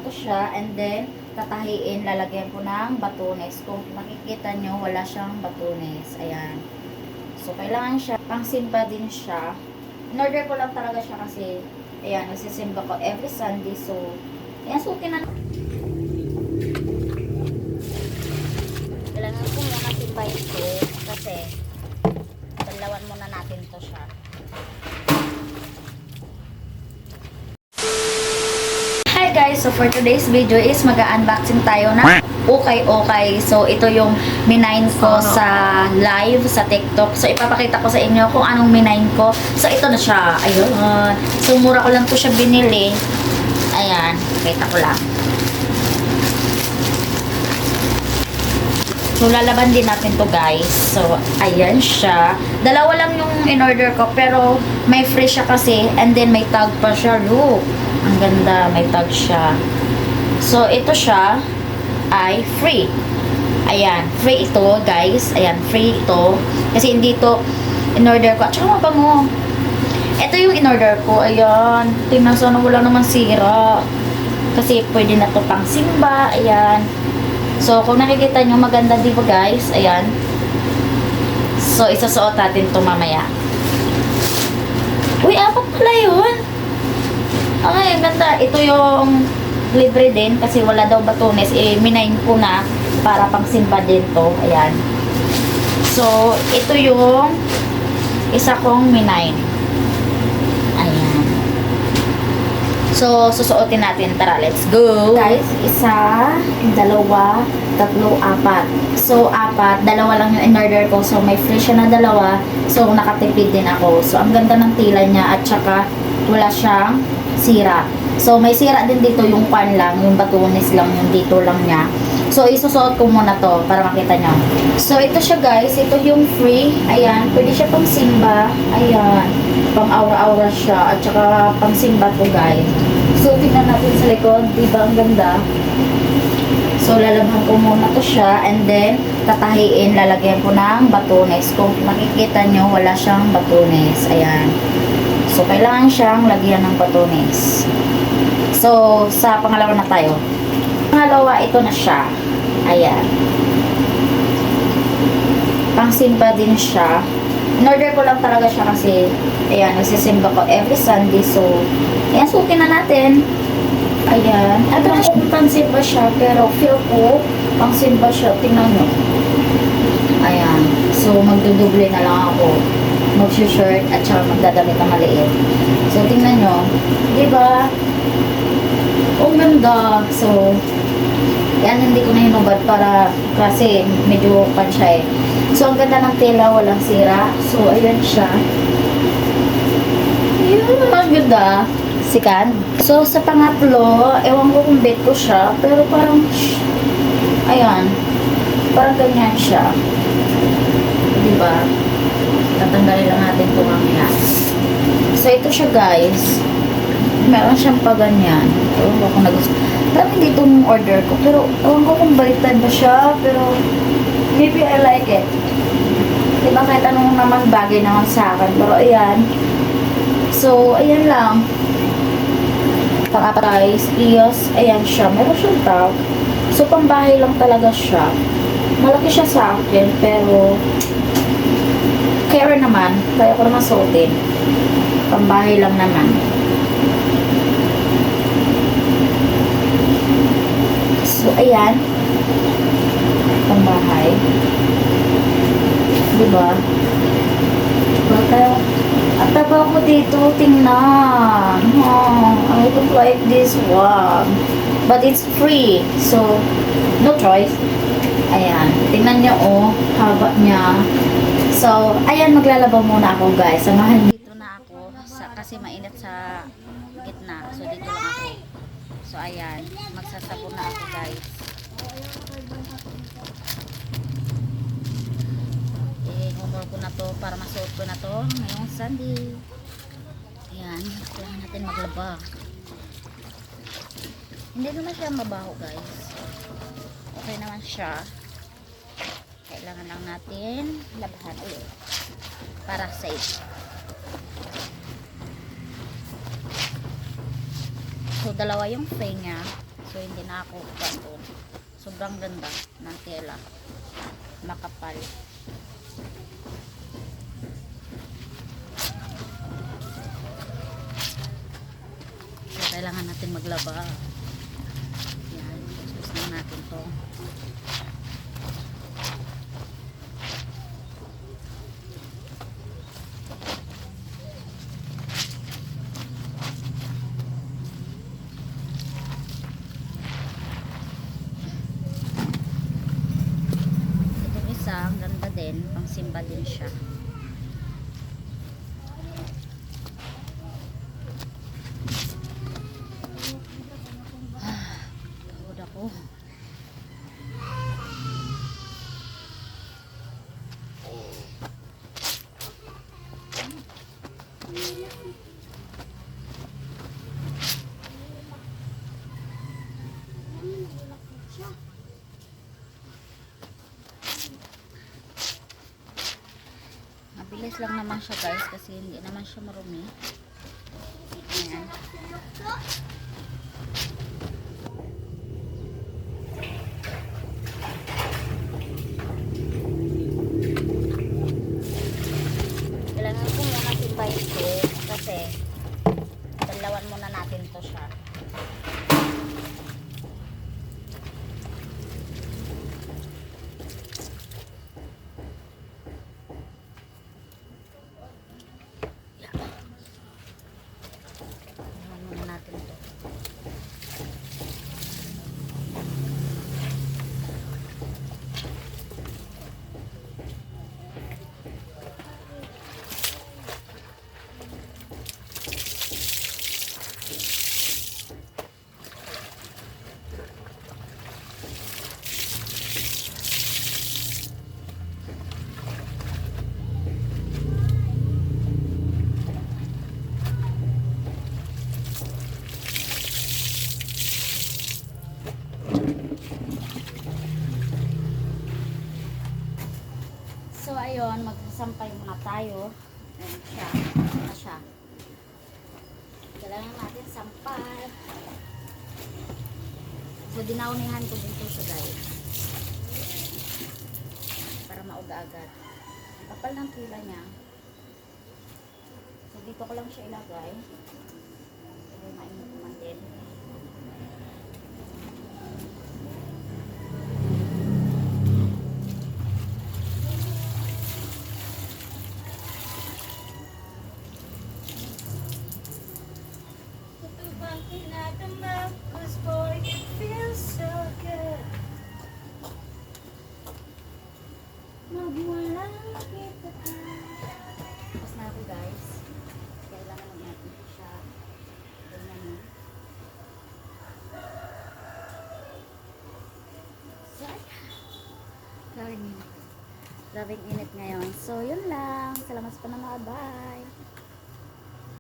ko siya and then tatahiin, lalagyan ko ng batunes. Kung makikita nyo, wala siyang batunes. Ayan. So, kailangan siya, pang-simba din siya. In-order ko lang talaga siya kasi, ayan, nagsisimba ko every Sunday. So, ayan, sukin na. Kailangan ko muna simbahin ito kasi dalawan muna natin to siya. Hi guys! So for today's video is mag-unboxing tayo ng okay. So ito yung minain ko sa live sa TikTok. So ipapakita ko sa inyo kung anong minain ko. So ito na siya. Ayun. So mura ko lang to siya binili. Ayan. Kita ko lang. So, lalaban din natin to guys. So, ayan siya. Dalawa lang yung in-order ko. Pero, may free siya kasi. And then, may tag pa siya. Look. Ang ganda. May tag siya. So, ito siya ay free. Ayan. Free ito guys. Ayan. Free ito. Kasi hindi ito in-order ko. At saka mabango. Ito yung in-order ko. Ayan. Tingnan sana wala naman sira. Kasi pwede na to pang simba. Ayan. So, kung nakikita nyo, maganda di ba guys? Ayan. So, isasuot natin ito mamaya. Uy, apat pala yun. Okay, ganda. Ito yung libre din kasi wala daw batunes. Minain ko na para pang simba din to. Ayan. So, ito yung isa kong minain. Ayan. So, susuotin natin. Tara, let's go! Guys, isa, dalawa, tatlo, apat. So, apat. Dalawa lang yung in-order ko. So, may free siya na dalawa. So, nakatipid din ako. So, ang ganda ng tila niya at saka wala siyang sira. So, may sira din dito yung pan lang. Yung batunis lang yung dito lang niya. So, isusuot ko muna to para makita nyo. So, ito siya guys. Ito yung free. Ayan. Pwede siya pang simba. Ayan. Pang aura-aura siya. At saka pang simba to guys. So, tingnan natin sa likod. Diba ang ganda? So, lalabhan ko muna to siya. And then, tatahiin. Lalagyan ko ng batunes. Kung makikita nyo, wala siyang batunes. Ayan. So, kailangan siyang lagyan ng batunes. So, sa pangalawa na tayo. Pangalawa, ito na siya. Ayan. Pang-simba din siya. In-order ko lang talaga siya kasi, ayan, nagsisimba ko every Sunday. So, ayan, sukin na natin. Ayan. At pang-simba siya, pero feel ko, pang-simba siya. Tingnan nyo. Ayan. So, magduduble na lang ako. Mag-shirt at saka magdadamit na maliit. So, tingnan nyo. Diba? Oh, ganda. So, yan, hindi ko na hinubad para kasi medyo pan siya eh. So, ang ganda ng tela, walang sira. So, ayan siya. Yun, ang ganda. Sikan. So, sa pangatlo, ewan ko kung bet ko siya, pero parang, ayan, parang ganyan siya. Diba? Tatanggalin lang natin ito mamaya. So, ito siya guys. Meron siyang pa ganyan. Ewan ko kung nagustuhan. Parang hindi itong order ko. Pero, ewan ko kung baliktad ba siya. Pero, maybe I like it. Diba kahit anong naman bagay naman sa akin. Pero, ayan. So, ayan lang. Pang-apat guys. Iyos. Ayan siya. Meron siyang tag. So, pambahay lang talaga siya. Malaki siya sa akin. Pero, care naman. Kaya ko naman suotin. Pambahay lang naman. So, ayan. Pambahay. Diba? At taba ko dito, tingnan. Oh, I don't like this one. But it's free. So, no choice. Ayan. Tingnan nyo, oh. Haba niya. So, ayan. Maglalaba muna ako, guys. Samahan dito na ako. Kasi mainit sa gitna. So, dito lang ako. So, ayan. Magsasabon na ako, guys. Humor ko na to para masuot ko na to ngayong Sunday. Ayan. Kailangan natin maglaba. Hindi naman siya mabaho, guys. Okay naman siya. Kailangan lang natin labahan ulit para safe. So, dalawa yung frame niya. So, na ako doon. Sobrang ganda ng tela. Makapal. So, kailangan natin maglaba. Yan. Sus na natin to. Ang ganda din, pang simba din siya. Pagod ako. Mabilis lang naman siya guys kasi hindi naman siya marumi. Ayan. Kailangan ko muna simbahin ito kasi dalawan muna natin to siya. So, ayun, magsasampay muna tayo. Ayan siya. Ayan na siya. Kailangan natin sampay. So, dinaunihan ko dito siya guys. Para mauga agad. Kapal ng tila niya. So, dito ko lang siya ilagay. Para mainit naman din. Tapos na ako guys. Kailangan natin siya. Ganyan mo. Sorry. Grabing init ngayon. So, yun lang. Salamat sa panonood. Bye!